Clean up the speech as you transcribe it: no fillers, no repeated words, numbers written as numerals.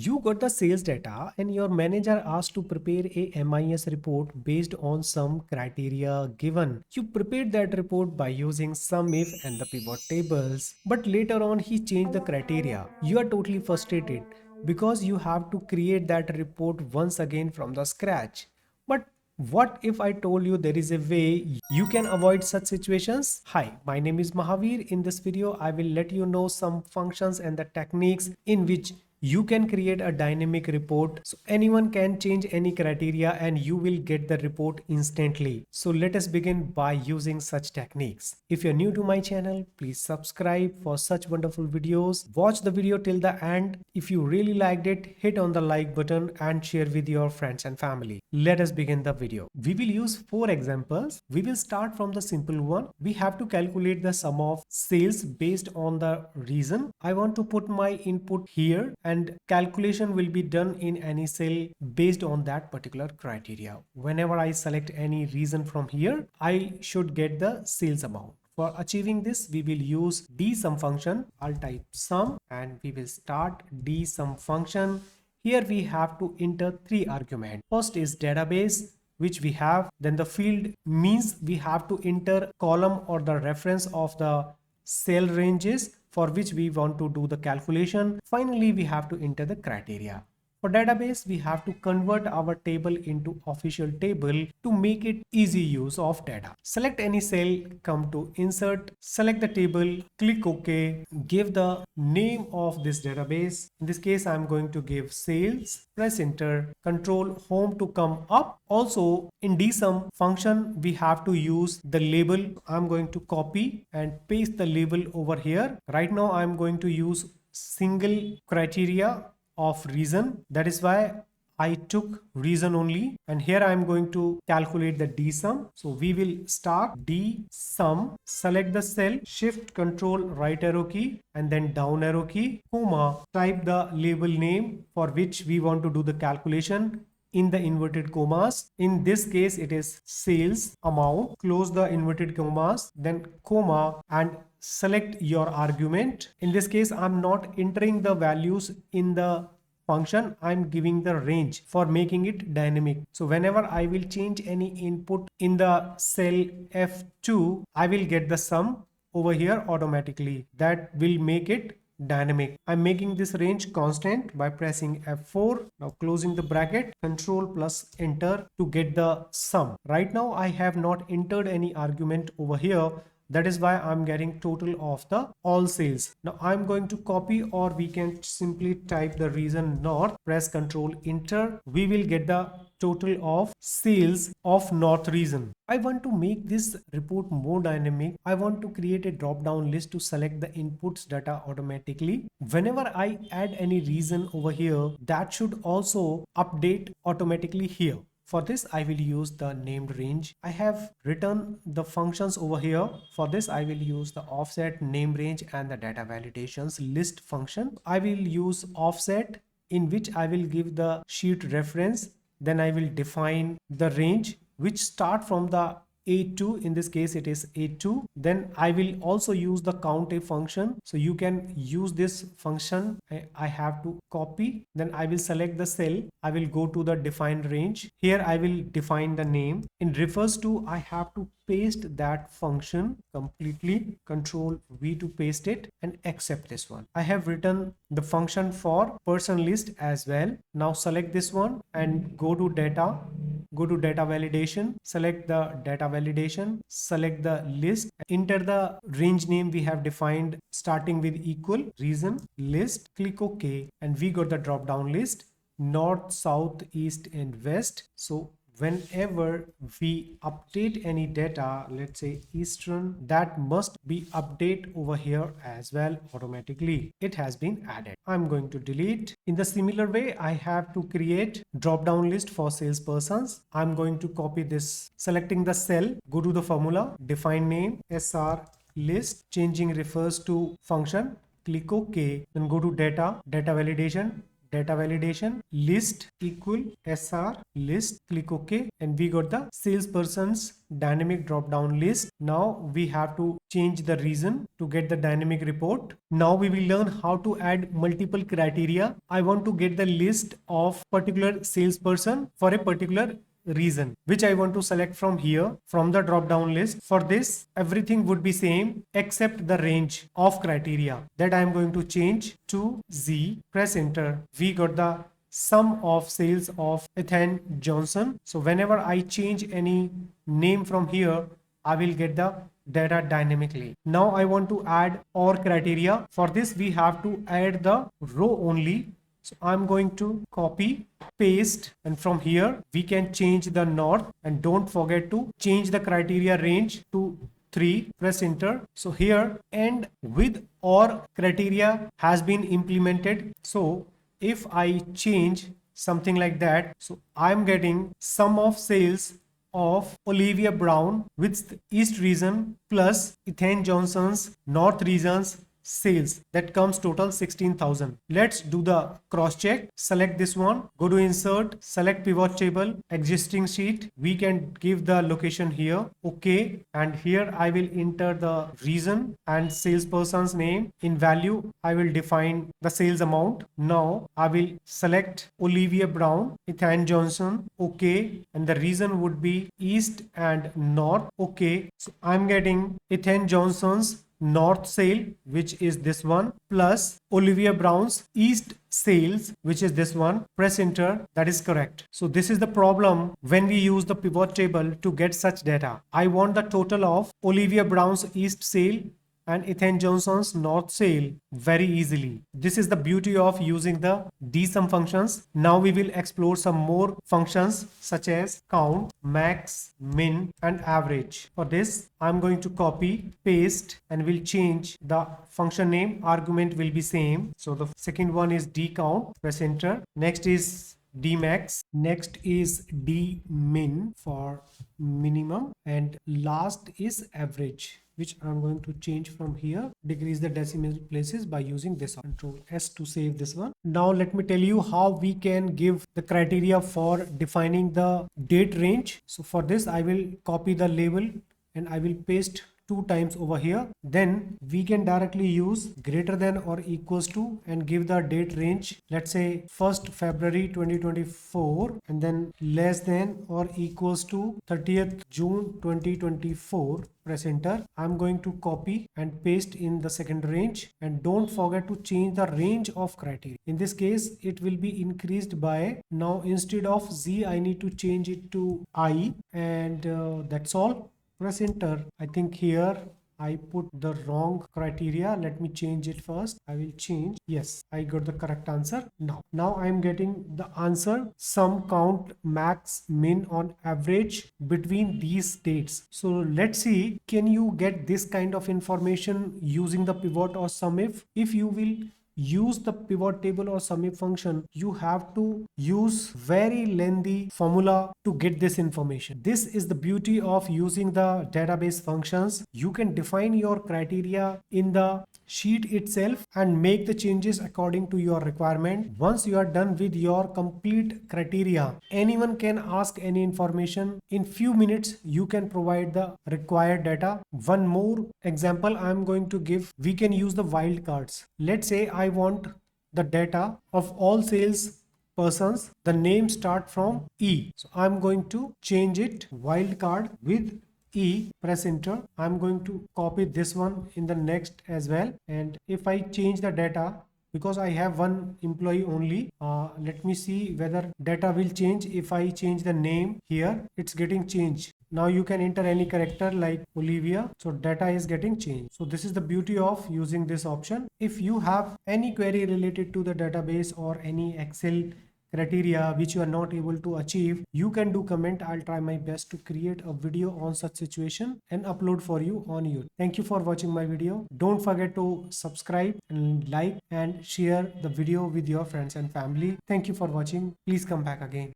You got the sales data and your manager asked to prepare a MIS report based on some criteria given. You prepared that report by using SUMIF and the pivot tables, but later on he changed the criteria. You are totally frustrated because you have to create that report once again from the scratch. But what if I told you there is a way you can avoid such situations? Hi, my name is Mahavir. In this video, I will let you know some functions and the techniques in which you can create a dynamic report so anyone can change any criteria and you will get the report instantly. So let us begin by using such techniques. If you're new to my channel, please subscribe for such wonderful videos. Watch the video till the end. If you really liked it, hit on the like button and share with your friends and family. Let us begin the video. We will use 4 examples. We will start from the simple one. We have to calculate the sum of sales based on the reason. I want to put my input here and calculation will be done in any cell based on that particular criteria. Whenever I select any reason from here, I should get the sales amount. For achieving this, we will use dsum function. I'll type sum and we will start dsum function. Here we have to enter 3 arguments. First is database, which we have. Then the field means we have to enter column or the reference of the cell ranges for which we want to do the calculation. Finally, we have to enter the criteria. For database, we have to convert our table into official table to make it easy use of data. Select any cell, come to insert, select the table, click OK, give the name of this database. In this case, I'm going to give sales, press enter, control home to come up. Also in dsum function, we have to use the label. I'm going to copy and paste the label over here. Right now, I'm going to use single criteria of reason. That is why I took reason only, and here I am going to calculate the dsum. So we will start dsum, select the cell, shift control right arrow key and then down arrow key, comma, type the label name for which we want to do the calculation in the inverted commas. In this case, it is sales amount. Close the inverted commas, then comma, and select your argument. In this case, I'm not entering the values in the function. I'm giving the range for making it dynamic. So whenever I will change any input in the cell F2, I will get the sum over here automatically. That will make it dynamic. I'm making this range constant by pressing F4. Now closing the bracket, control plus enter to get the sum. Right now I have not entered any argument over here. That is why I'm getting total of the all sales. Now I'm going to copy, or we can simply type the reason north, press control enter. We will get the total of sales of north region. I want to make this report more dynamic. I want to create a drop down list to select the inputs data automatically. Whenever I add any reason over here, that should also update automatically here. For this, I will use the named range. I have written the functions over here. For this, I will use the offset, name range, and the data validations list function. I will use offset, in which I will give the sheet reference. Then I will define the range which start from the A2. In this case, it is A2. Then I will also use the count a function. So you can use this function. I have to copy. Then I will select the cell. I will go to the defined range. Here I will define the name. In refers to, I have to paste that function completely. Control V to paste it and accept this one. I have written the function for person list as well. Now select this one and go to data. Go to data validation, select the data validation, select the list, enter the range name we have defined starting with equal reason list, click OK, and we got the drop down list north, south, east, and west. So whenever we update any data, let's say eastern, that must be update over here as well automatically. It has been added. I'm going to delete. In the similar way, I have to create drop down list for salespersons. I'm going to copy this, selecting the cell, go to the formula, define name, SR list, changing refers to function, click OK, then go to data, data validation, data validation, list equal SR list, click OK, and we got the salesperson's dynamic drop down list. Now we have to change the reason to get the dynamic report. Now we will learn how to add multiple criteria. I want to get the list of particular salesperson for a particular reason, which I want to select from here from the drop down list. For this, everything would be same except the range of criteria that I am going to change to Z. Press enter. We got the sum of sales of Ethan Johnson. So whenever I change any name from here, I will get the data dynamically. Now I want to add OR criteria. For this, we have to add the row only. So I'm going to copy, paste, and from here we can change the north, and don't forget to change the criteria range to 3. Press enter. So here and with OR criteria has been implemented. So if I change something like that, so I'm getting sum of sales of Olivia Brown with East region plus Ethan Johnson's North region's sales. That comes total 16,000. Let's do the cross check. Select this one, go to insert, select pivot table, existing sheet. We can give the location here. Okay. And here I will enter the region and salesperson's name. In value, I will define the sales amount. Now I will select Olivia Brown, Ethan Johnson. Okay. And the region would be East and North. Okay. So I'm getting Ethan Johnson's North sale, which is this one, plus Olivia Brown's East sales, which is this one. Press enter. That is correct. So this is the problem when we use the pivot table to get such data. I want the total of Olivia Brown's East sale and Ethan Johnson's North sale very easily. This is the beauty of using the dsum functions. Now we will explore some more functions such as count, max, min, and average. For this, I'm going to copy, paste, and will change the function name. Argument will be same. So the second one is DCOUNT. Press enter. Next is dmax. Next is dmin for minimum, and last is average, which I'm going to change from here. Decrease the decimal places by using this. Control S to save this one. Now let me tell you how we can give the criteria for defining the date range. So for this, I will copy the label and I will paste 2 times over here. Then we can directly use greater than or equals to and give the date range. Let's say 1st February 2024, and then less than or equals to 30th June 2024. Press enter. I'm going to copy and paste in the second range, and don't forget to change the range of criteria. In this case, it will be increased by, now instead of Z, I need to change it to I, and that's all. Press enter. I think here I put the wrong criteria. Let me change it first. I will change. Yes, I got the correct answer. Now I'm getting the answer: sum, count, max, min on average between these dates. So let's see, can you get this kind of information using the pivot or SUMIF? If you will use the pivot table or SUMIF function, you have to use very lengthy formula to get this information. This is the beauty of using the database functions. You can define your criteria in the sheet itself and make the changes according to your requirement. Once you are done with your complete criteria, anyone can ask any information. In few minutes, you can provide the required data. One more example I'm going to give. We can use the wildcards. Let's say I want the data of all sales persons. The name start from E. So I'm going to change it wildcard with E. Press enter. I'm going to copy this one in the next as well. And if I change the data, because I have one employee only, let me see whether data will change. If I change the name here, it's getting changed. Now you can enter any character like Olivia. So data is getting changed. So this is the beauty of using this option. If you have any query related to the database or any Excel criteria which you are not able to achieve, you can do comment. I'll try my best to create a video on such situation and upload for you on YouTube. Thank you for watching my video. Don't forget to subscribe and like and share the video with your friends and family. Thank you for watching. Please come back again.